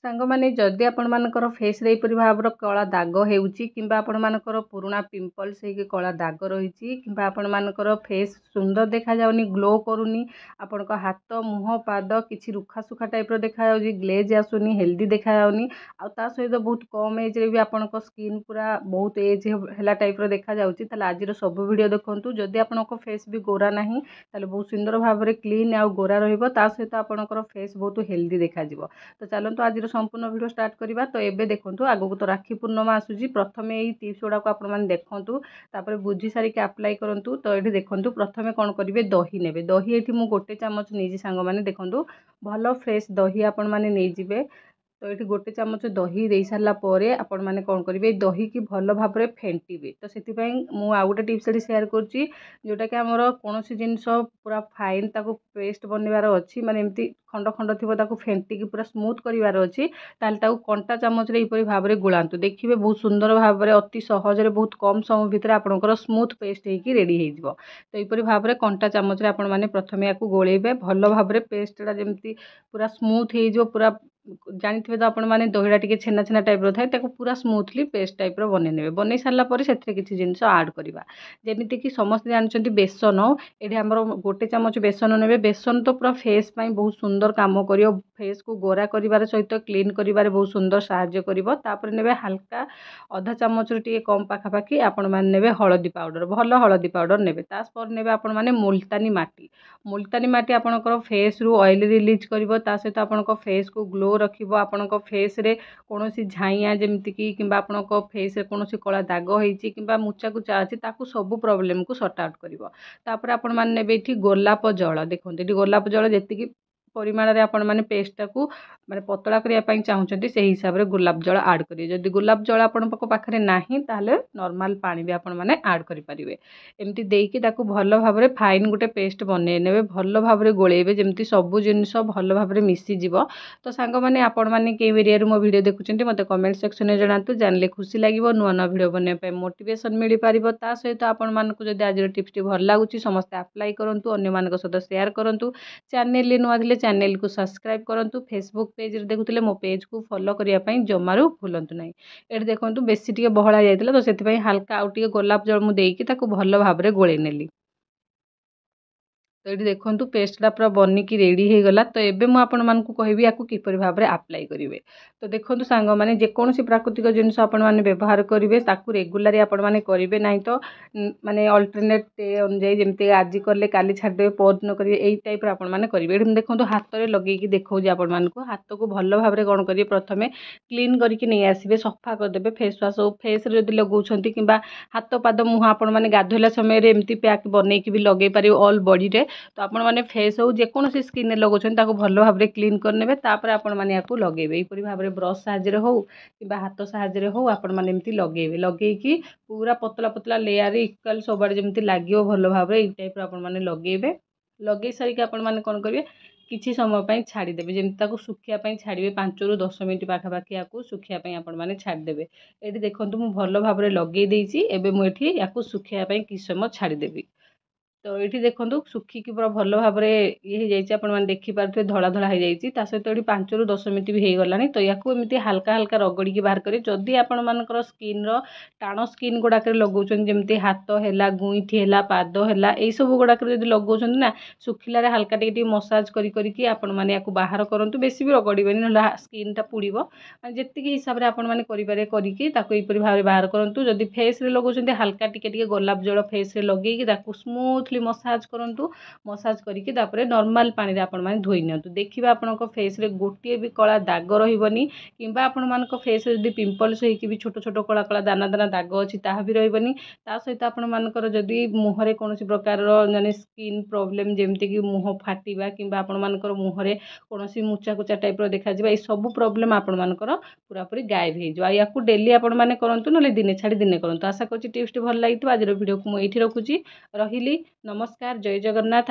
सांग माने जदि आपण मानकर फेस रे एपरि भावर कला दाग हेउची किंबा आपण मानकर पुराना पिंपल्स हे कला दाग रही किंबा आपण मानकर फेस सुंदर देखा जाउनी ग्लो करूनी आपण को हाथ मुह पाद किछि रुखा सुखा टाइप रो देखा जाउची ग्लेज आसुनी हेल्दी देखा जाउनी आ ता सहित बहुत कम एज रे भी आपण को स्किन पूरा बहुत एज हेला टाइप रो देखा जाउची तले आज रो सब वीडियो देखंतु जदि आपण को फेस भी गोरा नाही तले बहुत सुंदर भाव रे क्लीन आ गोरा रहइबो ता सहित आपण को फेस बहुत हेल्दी देखा जिवो। तो चलतु आज संपूर्ण वीडियो स्टार्ट करवा। तो एबे देखंतु आगु तो राखी पूर्णिमा आसुची प्रथमे एई टिप्स गुडा को आपण माने देखंतु तापर बुझी सारी के अप्लाई करंतु। तो एठी देखंतु प्रथमे कोन करिवे दही नेबे दही एठी मु गोटे चमच नेजी सांग माने देखंतु भलो फ्रेश दही आपण माने नै जिवे। तो ये गोटे चमच दही दे सारा पर आपण मैंने कौन करेंगे दही की भल भाव में फेंटे। तो से आउ गोटे टिप्स शेयर करुँची जोटा कि आमर कौन जिनस पूरा फाइन ताको पेस्ट बनवार अच्छी माने एमती खंड खंड थी फेंटिकी पूरा स्मूथ करार अच्छी ताल कंटा चामच भाव में गुलांतु देखिए बहुत सुंदर भाव में अति सहज बहुत कम समय भितर आपंकर स्मूथ पेस्ट होगी रेडी हो। तो यहपरी भाव में कंटा चामच आपण मैंने प्रथम या गोलेबे भल भाव में पेस्टा जमी पूरा स्मूथ हो पूरा जानी तो आपण मैंने दहीटा टी छेना छेना टाइप रो थाए पूरा स्मूथली पेस्ट टाइप रो बने बन सारापर से किसी जिनस आड करवा जमीती कि समस्त जानते बेसन ये आम गोटे चमच बेसन ने बेसन तो पूरा फेस बहुत सुंदर कम कर फेस को गोरा कर सहित क्लीन कर बहुत सुंदर साहाय्य कर ने हाल्का अधा चमच टे कम पाखापाखि आपण मैंने हलदी पाउडर भल हलदी पाउडर ने ने आपण मैंने मुल्तानी माटी आपणकर फेस रु ऑयल रिलीज कर सहित आपण फेस को ग्लो रखिबो आपण फेस रे कौन झाइया जमीती कि आपण फेस रे कौन कला दाग होती कि मुचा कुचा अच्छी ताकू सब प्रॉब्लम को सॉर्ट आउट करिवो। तापर आपण माने नेबे एठी गोलाप जल देखते ये गोलाप जल जी परिमाण रे आपण माने पेस्टा को माने पतला करिया पई चाहउछंती से हिसाब रे गुलाब जल ऐड करिए। जदि गुलाब जल आपण पाखरे नाही ताले नॉर्मल पानी भी आपण माने ऐड करि परिबे। एमती देकी ताकू भल भाव रे फाइन गुटे पेस्ट बने नेबे भल भाव रे गोलेबे जेमती सब जिनिस भल भाव रे मिसी जिवो। तो सांग माने आपण माने के एरिया मो वीडियो देखुचंती मते कमेंट सेक्शन में जणातु जानले खुशी लागिवो नुआ नुआ वीडियो बने पे मोटिवेशन मिली पारिबो। ता सहित आपण मानकु जदि आज टिप्स टी भल लागुची समस्त अप्लाई करंतु अन्य मानक सहित शेयर करंतु चैनल नुआ थिले चैनल को सब्सक्राइब करंतु फेसबुक पेज रे देखुतिले मो पेज को फॉलो करिया पई जमारू भूलंतु नाही। एठी देखंतु बेसी टिके बहळा जायतिला तो सेति पई हल्का आउ टिके गोलाप जल मु देकी ताकू भल भाव रे गोळे नेली। तो ये देखो पेस्टा पूरा बनिकी रेडी हो गला। तो ये मुझे आपको कहबी या किपर भाव में अप्लाई करेंगे। तो देखो सांग मैंने जेकोसी प्राकृतिक जिनस आपने व्यवहार करेंगे ताकू रेगुलारी आपने करेंगे ना तो माने अल्टरनेट डे अनुजाई जमी आज कले काली छाड़े परदिन करेंगे यही टाइप आपने करेंगे। ये देखो हाथ में लगे देखा आपण को हाथ को भल भाव में कौन करेंगे प्रथम क्लीन करके नहीं आसबे सफा करदे फेस वाश फेस जब लगाउछंती कि हाथ पाद मुह आपण मैंने गाधोला समय एमती पैक बनईकि भी लगे पारे ऑल बॉडी रे। तो आपण मैंने फेस हो जेकोसी स्किन लगाउछन ताको भल भाव में क्लीन करने तापर आपण मैंने या लगेबे यहपरी भाव में ब्रश साहाଯ୍य हो कि हाथ साहाଯ୍य हो आपण मैंने एमती लगेबे लगेकी पूरा पतला पतला लेयर इक्वल सब आड़े जमी लगे भल भाव में टाइप आपण मैंने लगेबे। लगे सारिक आपण मैंने कौन करेंगे किसी समय पर छाड़देवे जमी सुखापी छाड़े 5 ରୁ 10 मिनट पाखापाखि या सुखापी आपण मैंने छाड़देवे। ये देखो मुझे भल भाव में लगे मुझे या सुखापी किसी समय छाड़देवी। तो ये देखो सुखिकी पूरा भल भाव में ये मैंने देखिपे धला धला हो जाता सहित ये 5 ରୁ 10 मिनट भी हो गलानी। तो या एमती हल्का हल्का रगड़ी बाहर करें जदि आपण मानकर स्किन टाण स्किन गुड़ाक लगाउछन जमी हाथ है गुईठी है पाद है यही सब गुड़ाक लगाउछन ना सुखिलारे हल्का टे मसाज करके आपण मैंने या बाहर करूँ बेसी भी रगड़बे ना स्किन टा पुड़ो जी हिसाब से आपण मैंने करेंगे करपरी भाव में बाहर करूँ। जदि फेस रे लगाउछन हल्का टिके गोलाप जल फेस रे लगे स्मूथली मसाज करूँ मसाज करके नॉर्मल पानी रे आपण मैंने धोई नियंतु देखिए आपण फेस रे गोटे भी कला दाग रही कि आपण मान फेस जदि पिंपल्स होगी भी छोट छोट कला कला दाना दाना दाग अच्छी ताहा भी रही सहित आपण मानकर जदि मुहरे कौन प्रकार माने स्किन प्रॉब्लम जमती कि मुह फाटिबा कि आपण मानकर मुहरे कौन मुचा कुचा टाइप देखा ये सब प्रॉब्लम आपण मानकर पूरा पूरी गायब हो या डेली आपण मैंने करूँ ना दिने छाड़ी दिने करूँ। आशा करूँ टिप्स भल लगी आज वीडियो को मुझे रखुची रही। नमस्कार जय जगन्नाथ।